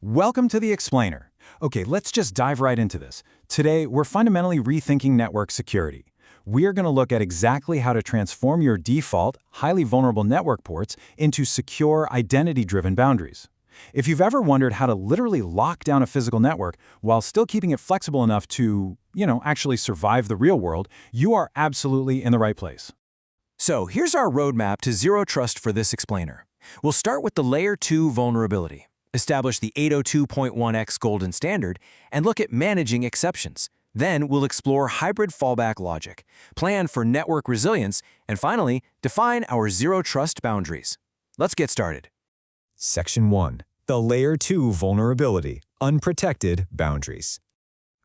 Welcome to the Explainer. Okay, let's just dive right into this. Today, we're fundamentally rethinking network security. We're going to look at exactly how to transform your default, highly vulnerable network ports into secure, identity-driven boundaries. If you've ever wondered how to literally lock down a physical network while still keeping it flexible enough to, actually survive the real world, you are absolutely in the right place. So here's our roadmap to zero trust for this explainer. We'll start with the Layer 2 vulnerability, establish the 802.1x golden standard, and look at managing exceptions. Then we'll explore hybrid fallback logic, plan for network resilience, and finally, define our zero trust boundaries. Let's get started. Section 1. The Layer 2 Vulnerability, Unprotected Boundaries.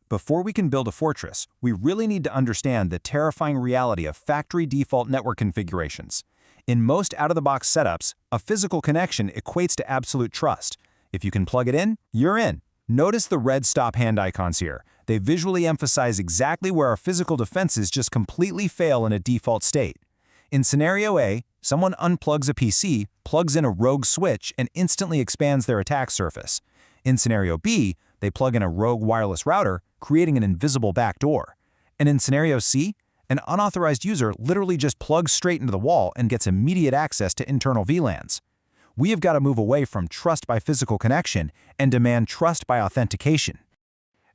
Before we can build a fortress, we really need to understand the terrifying reality of factory default network configurations. In most out-of-the-box setups, a physical connection equates to absolute trust. If you can plug it in, you're in. Notice the red stop hand icons here. They visually emphasize exactly where our physical defenses just completely fail in a default state. In scenario A, someone unplugs a PC, plugs in a rogue switch, and instantly expands their attack surface. In scenario B, they plug in a rogue wireless router, creating an invisible backdoor. And in scenario C, an unauthorized user literally just plugs straight into the wall and gets immediate access to internal VLANs. We have got to move away from trust by physical connection and demand trust by authentication.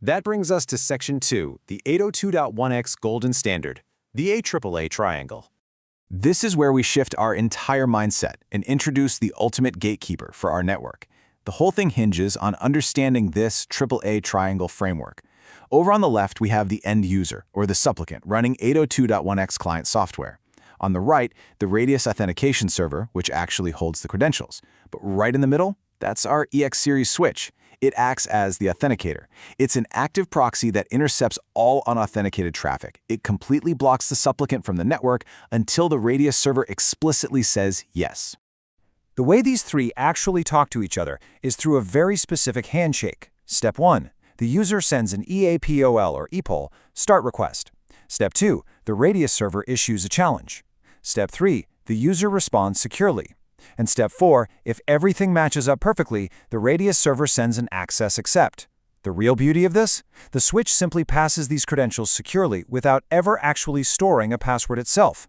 That brings us to Section 2, the 802.1x golden standard, the AAA triangle. This is where we shift our entire mindset and introduce the ultimate gatekeeper for our network. The whole thing hinges on understanding this AAA triangle framework. Over on the left, we have the end user, or the supplicant, running 802.1x client software. On the right, the Radius authentication server, which actually holds the credentials. But right in the middle, that's our EX series switch. It acts as the authenticator. It's an active proxy that intercepts all unauthenticated traffic. It completely blocks the supplicant from the network until the Radius server explicitly says yes. The way these three actually talk to each other is through a very specific handshake. Step 1. The user sends an EAPOL or EPOL start request. Step 2. The Radius server issues a challenge. Step 3. The user responds securely. And Step 4. If everything matches up perfectly, the Radius server sends an access accept. The real beauty of this? The switch simply passes these credentials securely without ever actually storing a password itself.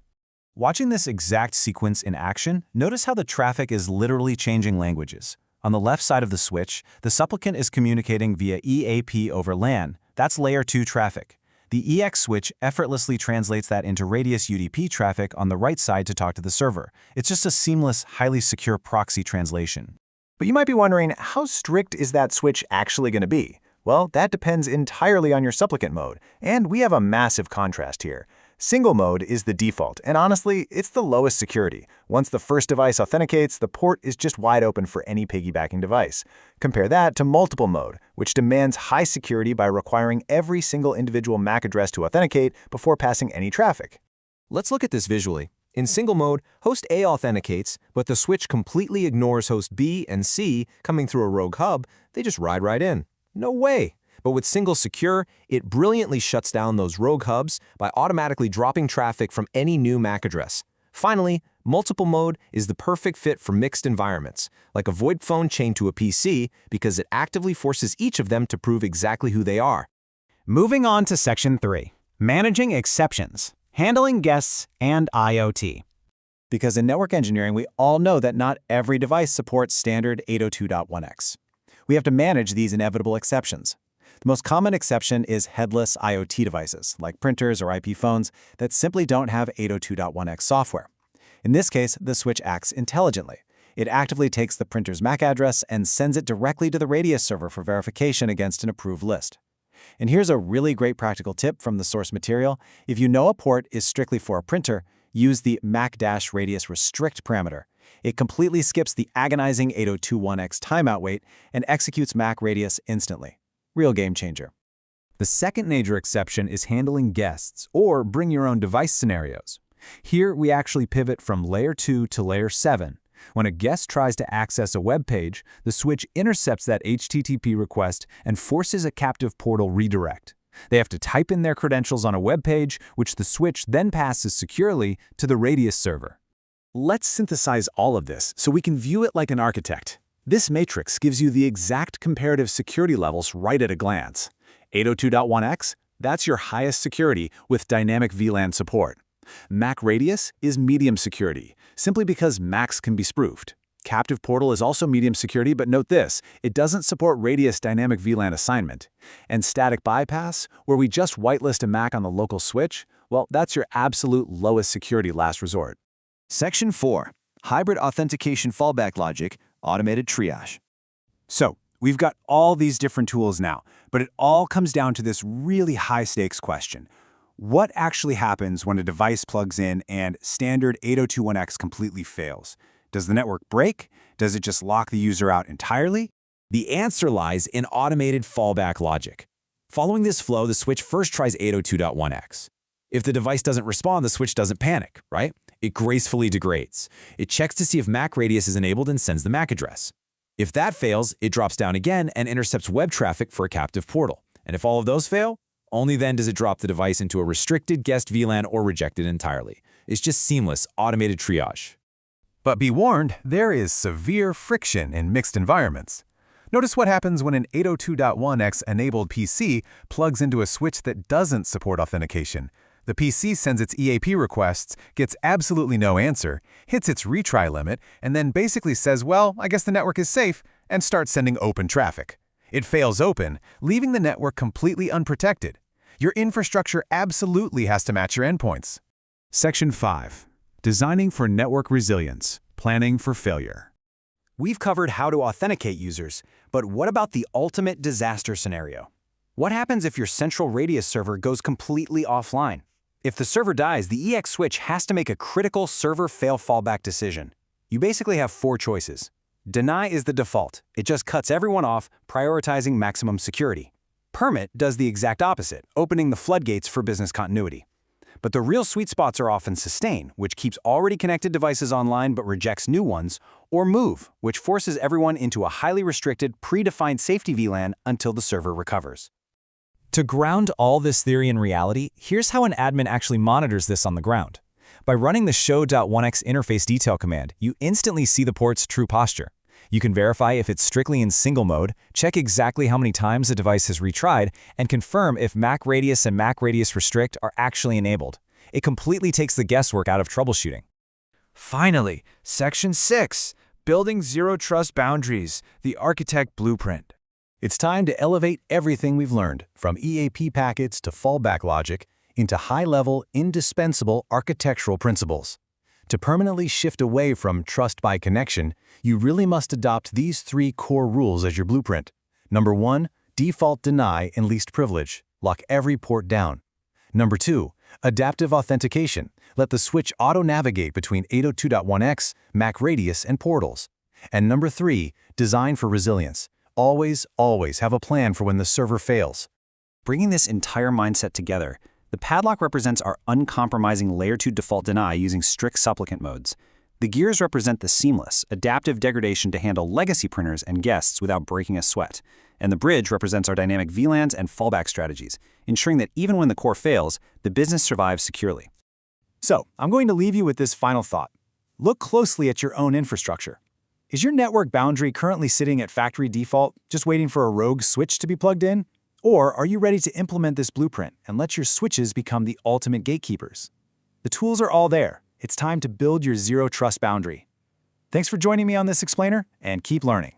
Watching this exact sequence in action, notice how the traffic is literally changing languages. On the left side of the switch, the supplicant is communicating via EAP over LAN. That's Layer 2 traffic. The EX switch effortlessly translates that into Radius UDP traffic on the right side to talk to the server. It's just a seamless, highly secure proxy translation. But you might be wondering, how strict is that switch actually going to be? Well, that depends entirely on your supplicant mode, and we have a massive contrast here. Single mode is the default, and honestly, it's the lowest security. Once the first device authenticates, the port is just wide open for any piggybacking device. Compare that to multiple mode, which demands high security by requiring every single individual MAC address to authenticate before passing any traffic. Let's look at this visually. In single mode, host A authenticates, but the switch completely ignores host B and C coming through a rogue hub. They just ride right in. No way! But with single secure, it brilliantly shuts down those rogue hubs by automatically dropping traffic from any new MAC address. Finally, multiple mode is the perfect fit for mixed environments, like a VoIP phone chained to a PC, because it actively forces each of them to prove exactly who they are. Moving on to Section 3, Managing Exceptions, Handling Guests, and IoT. Because in network engineering, we all know that not every device supports standard 802.1x. We have to manage these inevitable exceptions. The most common exception is headless IoT devices, like printers or IP phones, that simply don't have 802.1x software. In this case, the switch acts intelligently. It actively takes the printer's MAC address and sends it directly to the Radius server for verification against an approved list. And here's a really great practical tip from the source material. If you know a port is strictly for a printer, use the MAC-radius restrict parameter. It completely skips the agonizing 802.1x timeout wait and executes MAC radius instantly. Real game changer. The second major exception is handling guests, or bring your own device scenarios. Here, we actually pivot from Layer 2 to Layer 7. When a guest tries to access a web page, the switch intercepts that HTTP request and forces a captive portal redirect. They have to type in their credentials on a web page, which the switch then passes securely to the Radius server. Let's synthesize all of this so we can view it like an architect. This matrix gives you the exact comparative security levels right at a glance. 802.1x, that's your highest security with dynamic VLAN support. MAC Radius is medium security, simply because MACs can be spoofed. Captive Portal is also medium security, but note this, it doesn't support Radius dynamic VLAN assignment. And Static Bypass, where we just whitelist a MAC on the local switch, well, that's your absolute lowest security last resort. Section 4. Hybrid Authentication Fallback Logic, Automated Triage. So, we've got all these different tools now, but it all comes down to this really high-stakes question. What actually happens when a device plugs in and standard 802.1x completely fails? Does the network break? Does it just lock the user out entirely? The answer lies in automated fallback logic. Following this flow, the switch first tries 802.1x. If the device doesn't respond, the switch doesn't panic, right? It gracefully degrades. It checks to see if MAC Radius is enabled and sends the MAC address. If that fails, it drops down again and intercepts web traffic for a captive portal. And if all of those fail, only then does it drop the device into a restricted guest VLAN or reject it entirely. It's just seamless, automated triage. But be warned, there is severe friction in mixed environments. Notice what happens when an 802.1x enabled PC plugs into a switch that doesn't support authentication. The PC sends its EAP requests, gets absolutely no answer, hits its retry limit, and then basically says, well, I guess the network is safe, and starts sending open traffic. It fails open, leaving the network completely unprotected. Your infrastructure absolutely has to match your endpoints. Section 5. Designing for network resilience, planning for failure. We've covered how to authenticate users, but what about the ultimate disaster scenario? What happens if your central Radius server goes completely offline? If the server dies, the EX switch has to make a critical server fail fallback decision. You basically have 4 choices. Deny is the default. It just cuts everyone off, prioritizing maximum security. Permit does the exact opposite, opening the floodgates for business continuity. But the real sweet spots are often sustain, which keeps already connected devices online but rejects new ones, or move, which forces everyone into a highly restricted, predefined safety VLAN until the server recovers. To ground all this theory in reality, here's how an admin actually monitors this on the ground. By running the show.1x interface detail command, you instantly see the port's true posture. You can verify if it's strictly in single mode, check exactly how many times the device has retried, and confirm if MAC Radius and MAC Radius Restrict are actually enabled. It completely takes the guesswork out of troubleshooting. Finally, Section 6, Building Zero Trust Boundaries, the Architect Blueprint. It's time to elevate everything we've learned, from EAP packets to fallback logic, into high-level, indispensable architectural principles. To permanently shift away from trust by connection, you really must adopt these 3 core rules as your blueprint. Number 1, default deny and least privilege. Lock every port down. Number 2, adaptive authentication. Let the switch auto-navigate between 802.1x, MAC Radius, and portals. And number 3, design for resilience. Always have a plan for when the server fails. Bringing this entire mindset together, the padlock represents our uncompromising Layer 2 default deny using strict supplicant modes. The gears represent the seamless, adaptive degradation to handle legacy printers and guests without breaking a sweat. And the bridge represents our dynamic VLANs and fallback strategies, ensuring that even when the core fails, the business survives securely. So, I'm going to leave you with this final thought. Look closely at your own infrastructure. Is your network boundary currently sitting at factory default, just waiting for a rogue switch to be plugged in? Or are you ready to implement this blueprint and let your switches become the ultimate gatekeepers? The tools are all there. It's time to build your zero trust boundary. Thanks for joining me on this explainer, and keep learning.